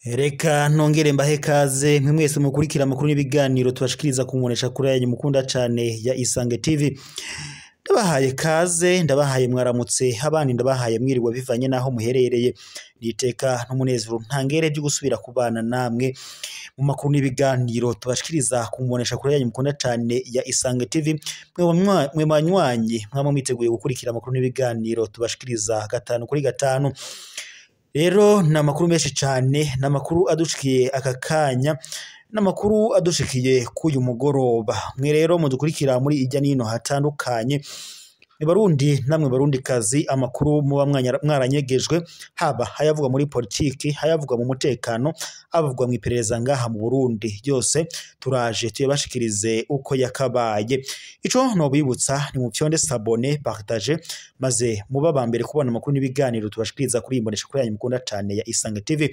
Reka nongere mbahe kaze mwe mwese mukurikira amakuru n'ibiganiro tubashikiriza kumunesha kuri yanyu mukunda cane ya Isange TV. Ndabahaye kaze, ndabahaye mwaramutse, abandi ndabahaye mwiriwe bivanye naho muherereye. Niteka n'umunezero ntangere byo gusubira kubana namwe mu makuru n'ibiganiro tubashikiriza kumunesha kuri yanyu mukunda cane ya Isange TV. Mwe banywanyi mwama mwiteguye gukurikira amakuru n'ibiganiro tubashikiriza gatanu kuri gatanu. Rero namakuru menshi cyane, namakuru adushikiye aka kanya, namakuru adushikiye kuyu mugoroba. Mwe rero mudukurikira muri ijya nino hatandukanye, ni Barundi namwe Barundi kazi, amakuru muba mwaranyegejwe, haba hayavuga muri politiki, hayavuga mu mutekano, avuga mu iperereza ngaha mu Burundi, yose turaje tuyabashikirize uko yakabaye. Ico no bibutsa ni mu fyonde s'abonner, partager, maze muba bambere kubona amakuru n'ibiganiro tubashikiriza kuri imbonesha kuri yanyu mukunda cyane ya Isange TV.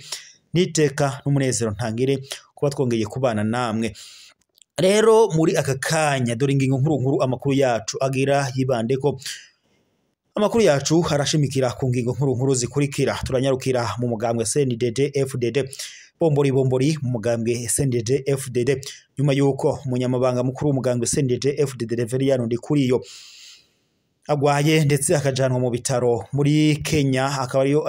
Niteka n'umunezero ntangire kuba twongeye kubana namwe. Rero muri aka kanya dore ingingo nkuru amakuru yacu agira yibandeko. Amakuru yacu harashimikira ku ngingo nkuru zikurikira. Turanyarukira mu mugambwe CNDD FDD, bombori mu mugambwe CNDD FDD, nyuma yuko umunyamabanga mukuru w'umugambwe CNDD FDD Reverien Ndikuriyo agwaye ndetse akajanwa mu bitaro muri Kenya, akaba ariyo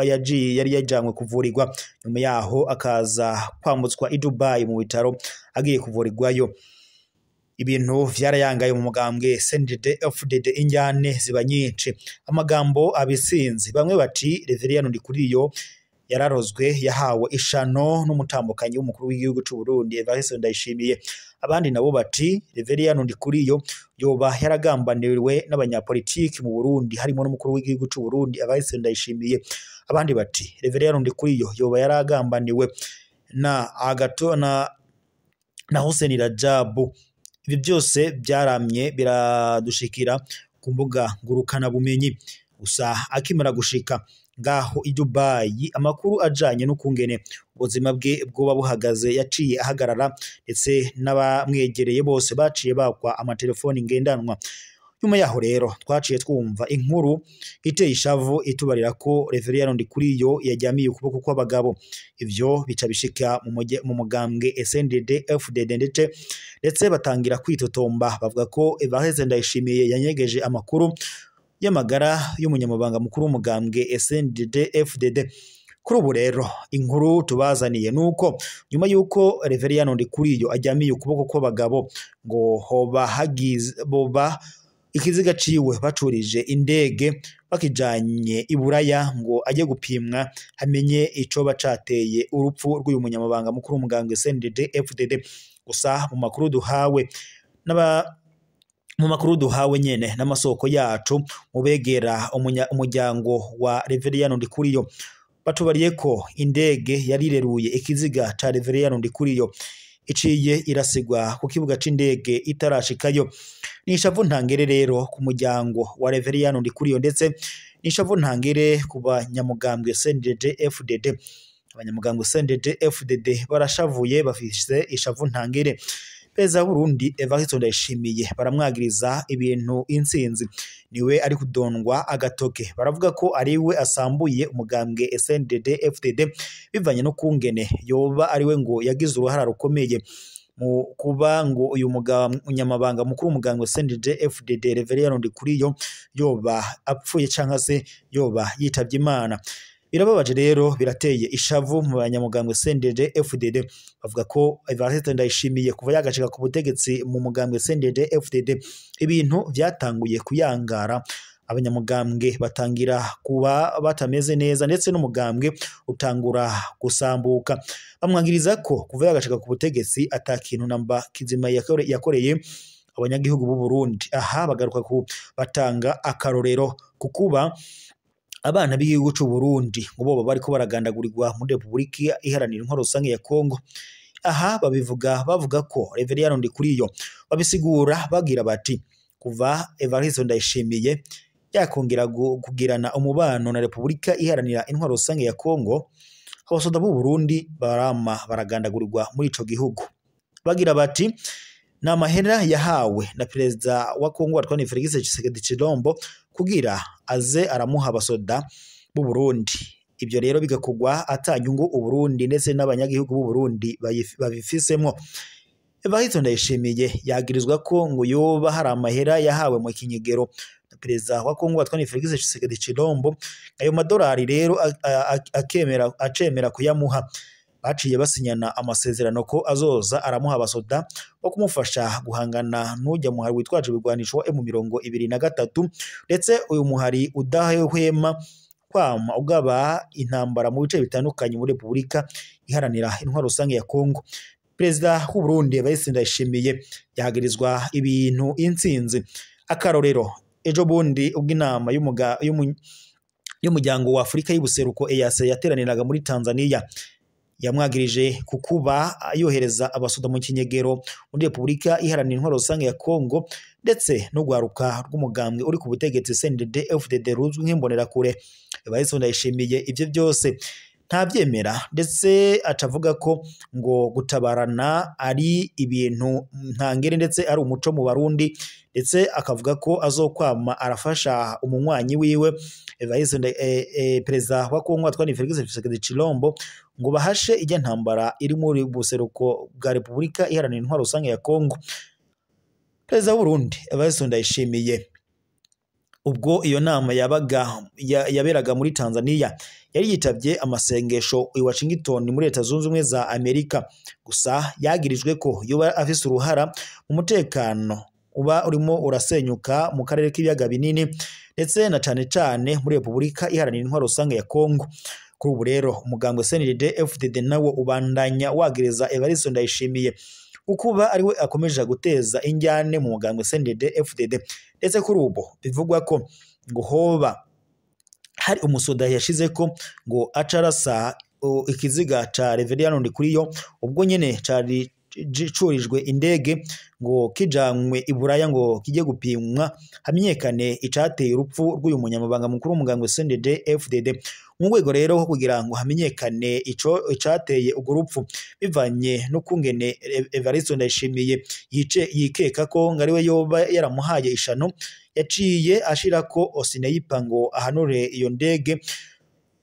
yari yajanywe kuvurirwa, nyuma yaho akaza kwambutswa i Dubai mu bitaro agiye kuvurirwayo. Ibintu vyarayangaye mu mugambwe CNDD FDD, injyane ziba nyinshi, amagambo abisinzi. Bamwe bati Reverien Ndikuriyo yararozwe, yahawe ishano n'umutambukanyi w'umukuru w'igihugu cy'u Burundi Evariste Ndayishimiye. Abandi nabo bati Reverien Ndikuriyo yoba yaragambaniwe n'abanyapolitiki mu Burundi, harimo n'umukuru w'igihugu cy'u Burundi Evariste Ndayishimiye. Abandi bati Reverien Ndikuriyo yoba yaragambaniwe na Agatona na Hussein Rajabu. Ibi byose byaramye biradushikira ku mbuga ngurukana bumenyi. Gusa akimara gushika ngaho i Dubai, amakuru ajanye n'ukungene ubuzima bwe bwoba buhagaze yaciye ahagarara, ndetse n'abamwegereye bose baciye bakwa amatelefoni ngendanwa. Nyuma yaho rero twaciye twumva inkuru iteye ishavu itubarira ko Reverien Ndikuriyo yajyamiye ukuboko kw'abagabo. Ivyo bica bishika mu mugambwe CNDD FDD, ndetse batangira kwitotomba bavuga ko Evariste Ndayishimiye yanyegeje amakuru y'amagara y'umunyamabanga mukuru w'umugambwe CNDD FDD. Kuri ubu rero inkuru tubazaniye nuko nyuma yuko Reverien Ndikuriyo ajyamiye ukuboko kw'abagabo, ngo boba ikiziga ciwe bacurije indege bakijanye i Buraya ngo ajye gupimwa hamenye ico bacateye urupfu rw'uyu munyamabanga mukuru w'umugambwe CNDD FDD. Gusa mu makuru duhawe nyene n'amasoko yacu mubegera umuryango wa Reverien Ndikuriyo, batubariye ko indege yarireruye ikiziga ca Reverien Ndikuriyo iciye irasigwa ku kibuga c'indege itarashikayo. Nishavu ntangere rero ku muryango wa Reverien Ndikuriyo, ndetse nishavu ntangere ku banyamugambwe CNDD FDD. Abanyamugambwe CNDD FDD barashavuye, bafise ishavu ntangere. Perezida Burundi Evariste Ndayishimiye baramwagiriza ibintu insinzi, niwe ari kudondwa agatoke. Baravuga ko ariwe asambuye umugambwe CNDD FDD bivanye no kungene yoba ariwe ngo yagize uruhara rukomeye mu kuba ngo uyu munyamabanga mukuru w'umugambwe CNDD FDD Reverien Ndikuriyo yoba apfuye canke se yoba yitavye Imana. Birababaje rero, birateye ishavu mu banyamugambwe CNDD FDD. Bavuga ko Evariste Ndayishimiye kuva yagashika ku butegetsi mu mugambwe CNDD FDD, ibintu vyatanguye kuyangara, abanyamugambwe batangira kuba batameze neza, ndetse n'umugambwe utangura gusambuka. Bamwangiriza ko kuva yagashika ku butegetsi atakintu namba kizima yakoreye abanyagihugu b'u Burundi. Aha bagaruka ku batanga akarorero kukuba abana b'igihugu cy'u Burundi ngo boba bariko baragandagurirwa muri Republika Iharanira Intwaro Rusange ya Kongo. Aha bavuga ko Reverien Ndikuriyo babisigura bagira bati kuva Evariste Ndayishimiye yakongera kugirana umubano na Republika Iharanira Intwaro Rusange ya Kongo, abasoda b'u Burundi baragandagurirwa muri ico gihugu. Bagira bati na mahera yahawe na perezida wa Kongo Antoine Felix Tshisekedi Tshilombo kugira aze aramuha abasoda b'u Burundi. Ibyo rero bigakugwa atanyungu u Burundi ndetse n'abanyagihugu b'u Burundi babifisemo. Evariste Ndayishimiye yagirizwa ko ngo yoba hari amahera yahawe mu kinyegero na perezida wa Kongo Antoine Felix Tshisekedi Tshilombo, ayo madolari rero acemera kuyamuha. Baciye basinyana amasezerano ko azoza aramuha abasoda bo kumufasha guhangana n'ujya muhari witwaje ibigwanisho wa M23, ndetse uyu muhari udahwema kwama ugaba intambara mu bice bitandukanye muri Repubulika iharanira intwaro rusange ya Kongo. Perezida w'u Burundi Evariste Ndayishimiye yagirizwa ibintu intsinzi. Akarorero, ejo bundi ubwo inama y'umuryango wa Afurika y'Ubuseruko EAC yateraniraga muri Tanzania, yamwagirije kukuba yohereza abasoda mu kinyegero muri Repubulika iharanira intwaro rusange ya Kongo, ndetse no gwaruka rw'umugambwe uri ku butegetsi CNDD-FDD ruzwi nk'imbonerakure. Evariste Ndayishimiye ivyo byose ntabyemera, ndetse acavuga ko ngo gutabarana ari ibintu ntangere ndetse ari umuco mu Barundi, ndetse akavuga ko azokwama arafasha umunywanyi wiwe perezida wa Kongo Antoine Felix Tshisekedi Tshilombo ngo bahashe ijya ntambara iri muri buseruko bwa Repubulika iharanira intwaro rusange ya Kongo. Perezida w'u Burundi Evariste Ndayishimiye ubwo iyo nama yaberaga muri Tanzania yari yitabye amasengesho i Washington muri Leta Zunze Ubumwe za Amerika. Gusa yagirijwe ko yoba afise uruhara mu mutekano uba urimo urasenyuka mu karere k'ibiyaga binini, ndetse na cane muri Repubulika iharanira intwaro rusange ya Kongo. Kuri ubu rero umugambwe CNDD-FDD nawo ubandanya wagiriza Evariste Ndayishimiye ukuba ariwe akomeje guteza injyane mu mugambwe CNDD-FDD, ndetse kuri ubu bivugwa ko ngo hoba hari umusoda yashize ko ngo acarasa ikiziga ca Reverien Ndikuriyo ubwo nyene cari curijwe indege ngo kijanywe i Buraya ngo kijye gupimwa hamenyekane icateye urupfu rw'uyu munyamabanga mukuru w'umugambwe CNDD-FDD. Mu rwego rero kugira ngo hamenyekane icateye urwo rupfu bivanye no kungene Evariste Ndayishimiye yikeka ko ngariwe yoba yaramuhaye ishano, yaciye ashirako Osineyipa ngo ahanure iyo ndege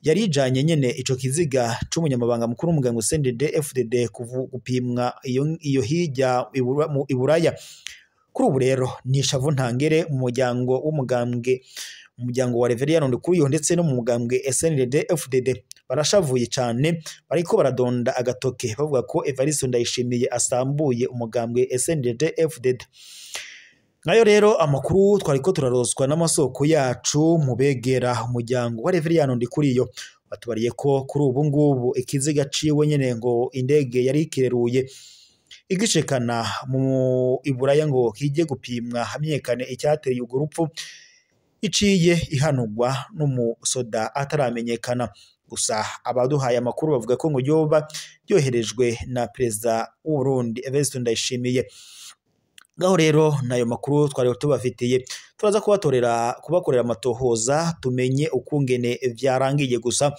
yarijanye nyene ico kiziga c'umunyamabanga mukuru w'umugambwe CNDD-FDD gupimwa iyo hirya i Buraya. Kuri ubu rero ni ishavu ntangere mu umuryango wa Reverien Ndikuriyo ndetse no mu mugambwe CNDD-FDD barashavuye cyane, bariko baradonda agatoke bavuga ko Evariste Ndayishimiye asambuye umugambwe CNDD-FDD. Nayo rero amakuru twariko turarozwa n'amasoko yacu mu begera umuryango wa Reverien Ndikuriyo batubariye ko kuri ubu ngubu ikiziga ciwe nyene ngo indege yari ikireruye igishekana mu Iburaya ngo kijye gupimwa hamenyekane icyateye urwo rupfu, iciye ihanurwa n'umusoda ataramenyekana. Gusa abaduhaye amakuru bavuga ko ngo yoba yoherejwe na perezida w'u Burundi Evariste Ndayishimiye. Gaho rero nayo makuru twari tubafitiye, turaza kubakorera amatohoza tumenye ukungene vyarangiye, gusa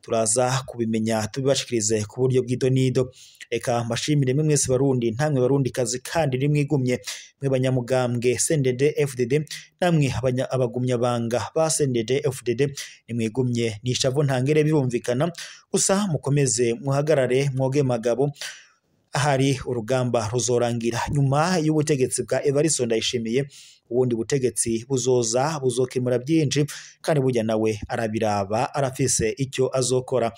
turaza kubimenya tubibashikirize ku buryo bw'idonido. Eka mbashimire mwe mwese Barundi, ntamwe Barundi kazi kandi rimwigumye mwe banyamugambwe CNDD-FDD, namwe abagumya banga ba CNDD-FDD nimwigumye, nishavu ntangere birumvikana. Gusa mukomeze muhagarare mwoge magabo, ahari urugamba ruzorangira. Nyuma y'ubutegetsi bwa Evariste Ndayishimiye ubundi butegetsi buzokemura byinshi, kandi burya nawe arabiraba arafise icyo azokora.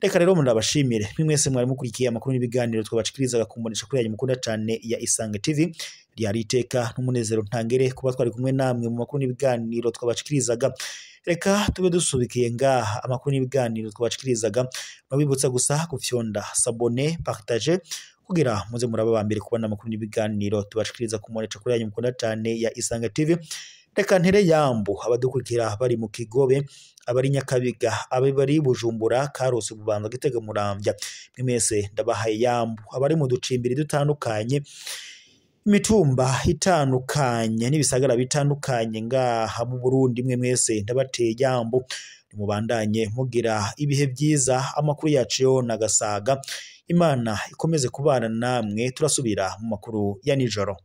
Reka rero ndabashimire mwese mwari mukurikiye amakuru n'ibiganiro twabashikirizaga ku mbonesha kuri yanyu mukunda cyane ya Isange TV. Ryari iteka n'umunezero ntangere kuba twari kumwe namwe mu makuru n'ibiganiro twabashikirizaga. Reka tube dusubikiye ngaha amakuru n'ibiganiro twabashikirizaga, nabibutsa gusa gufyonda sabone partager kugira muze muraba ba mbere kubona amakuru n'ibiganiro tubashikiriza ku mbonesha kuri yanyu mukunda cyane ya Isange TV. Reka ntere yambu abadukurikira bari mu Kigobe, abari Nyakabiga, abari Bujumbura, Karusi, Bubanza, Gitega, Muramvya, mwese ndabahaye yambu. Abari mu ducimbiri dutandukanye, imitumba itandukanye n'ibisagara bitandukanye ngaha mu Burundi, mwese ndabateye yambu. Nimubandanye mugira ibihe byiza, amakuru yacu yo nagasaga Imana ikomeze kubana namwe, turasubira mu makuru ya nijoro.